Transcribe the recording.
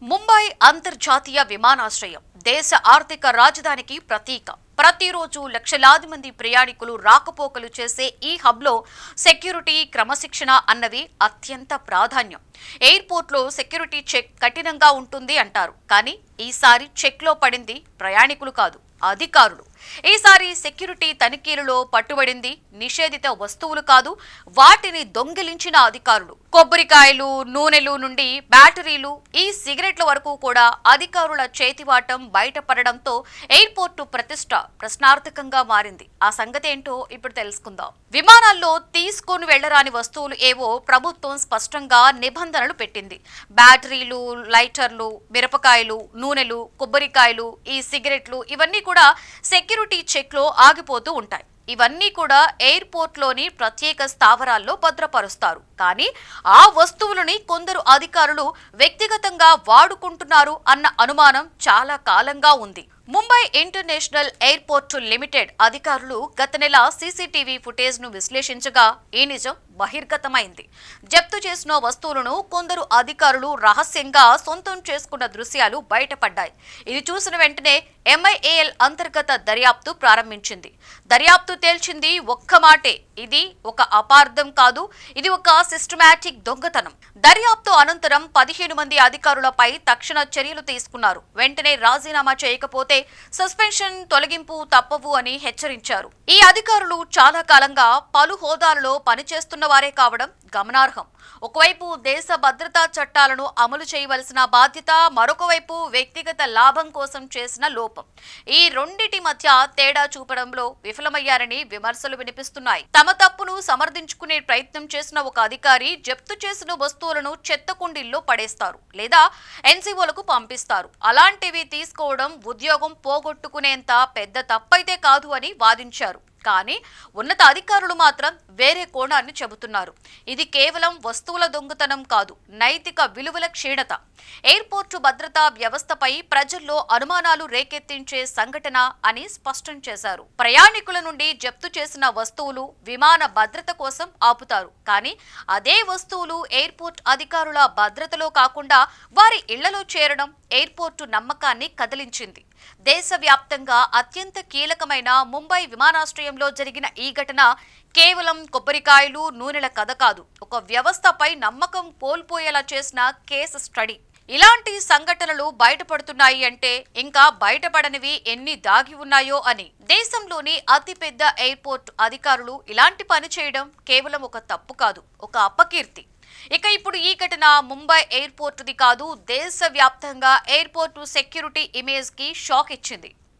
ముంబై అంతర్జాతీయ విమానాశ్రయం దేశ ఆర్థిక రాజధానికి ప్రతీక. ప్రతిరోజు లక్షలాది మంది ప్రయాణికులు రాకపోకలు చేసే ఈ హబ్లో సెక్యూరిటీ, క్రమశిక్షణ అన్నవి అత్యంత ప్రాధాన్యం. ఎయిర్పోర్ట్లో సెక్యూరిటీ చెక్ కఠినంగా ఉంటుంది అంటారు, కానీ ఈసారి చెక్లో పడింది ప్రయాణికులు కాదు, అధికారులు. ఈసారి సెక్యూరిటీ తనిఖీలలో పట్టుబడింది నిషేధిత వస్తువులు కాదు, వాటిని దొంగిలించిన అధికారులు. కొబ్బరికాయలు, నూనెలు నుండి బ్యాటరీలు, ఈ సిగరెట్ల వరకు కూడా అధికారుల చేతివాటం బయటపడడంతో ఎయిర్పోర్టు ప్రతిష్ట ప్రశ్నార్థకంగా మారింది. ఆ సంగతి ఏంటో ఇప్పుడు తెలుసుకుందాం. విమానాల్లో తీసుకొని వెళ్లరాని వస్తువులు ఏవో ప్రభుత్వం స్పష్టంగా నిబంధనలు పెట్టింది. బ్యాటరీలు, లైటర్లు, మిరపకాయలు, నూనెలు, కొబ్బరికాయలు, ఈ సిగరెట్లు ఇవన్నీ కూడా సెక్యూరిటీ చెక్లో ఆగిపోతూ ఉంటాయి. ఇవన్నీ కూడా ఎయిర్పోర్ట్లోని ప్రత్యేక స్థావరాల్లో భద్రపరుస్తారు. కానీ ఆ వస్తువులని కొందరు అధికారులు వ్యక్తిగతంగా వాడుకుంటున్నారు అన్న అనుమానం చాలా కాలంగా ఉంది. ముంబై ఇంటర్నేషనల్ ఎయిర్పోర్ట్ లిమిటెడ్ అధికారులు గత నెల సీసీటీవీ ఫుటేజ్ ను విశ్లేషించగా ఈ నిజం బహిర్గతమైంది. జప్తు చేసిన వస్తువులను కొందరు అధికారులు రహస్యంగా సొంతం చేసుకున్న దృశ్యాలు బయటపడ్డాయి. ఇది చూసిన వెంటనే MIAL అంతర్గత దర్యాప్తు ప్రారంభించింది. దర్యాప్తు తేల్చింది ఒక్క మాటే, ఇది ఒక అపార్థం కాదు, ఇది ఒక సిస్టమాటిక్ దొంగతనం. దర్యాప్తు అనంతరం 15 మంది అధికారులపై తక్షణ చర్యలు తీసుకున్నారు. వెంటనే రాజీనామా చేయకపోతే సస్పెన్షన్, తొలగింపు తప్పవు అని హెచ్చరించారు. ఈ అధికారులు చాలా కాలంగా పలు హోదాలలో పనిచేస్తున్న వారే కావడం గమనార్హం. ఒకవైపు దేశ భద్రతా చట్టాలను అమలు చేయవలసిన బాధ్యత, మరొక వైపు వ్యక్తిగత లాభం కోసం చేసిన లోపం. ఈ రెండిటి మధ్య తేడా చూపడంలో విఫలమయ్యారని విమర్శలు వినిపిస్తున్నాయి. తమ తప్పును సమర్థించుకునే ప్రయత్నం చేసిన ఒక అధికారి జప్తు చేసిన వస్తువులను చెత్త కుండీల్లో పడేస్తారు లేదా NCOలకు పంపిస్తారు. అలాంటివి తీసుకోవడం ఉద్యోగం పోగొట్టుకునేంత పెద్ద తప్పైతే కాదు అని వాదించారు. కానీ ఉన్నత అధికారులు మాత్రం వేరే కోణాన్ని చెబుతున్నారు. ఇది కేవలం వస్తువుల దొంగతనం కాదు, నైతిక విలువల క్షీణత. ఎయిర్పోర్టు భద్రతా వ్యవస్థపై ప్రజల్లో అనుమానాలు రేకెత్తించే సంఘటన అని స్పష్టం చేశారు. ప్రయాణికుల నుండి జప్తు చేసిన వస్తువులు విమాన భద్రత కోసం ఆపుతారు, కానీ అదే వస్తువులు ఎయిర్పోర్ట్ అధికారుల భద్రతలో కాకుండా వారి ఇళ్లలో చేరడం ఎయిర్పోర్టు నమ్మకాన్ని కదిలించింది. దేశవ్యాప్తంగా అత్యంత కీలకమైన ముంబై విమానాశ్రయంలో జరిగిన ఈ ఘటన కేవలం కొబ్బరికాయలు, నూనెల కథ కాదు, ఒక వ్యవస్థపై నమ్మకం కోల్పోయేలా చేసిన కేసు స్టడీ. ఇలాంటి సంఘటనలు బయటపడుతున్నాయి అంటే ఇంకా బయటపడనివి ఎన్ని దాగి ఉన్నాయో అని. దేశంలోని అతిపెద్ద ఎయిర్పోర్ట్ అధికారులు ఇలాంటి పని చేయడం కేవలం ఒక తప్పు కాదు, ఒక అపకీర్తి. ఇక ఇప్పుడు ఈ ఘటన ముంబై ఎయిర్పోర్టుది కాదు, దేశవ్యాప్తంగా ఎయిర్పోర్టు సెక్యూరిటీ ఇమేజ్ కి షాక్ ఇచ్చింది.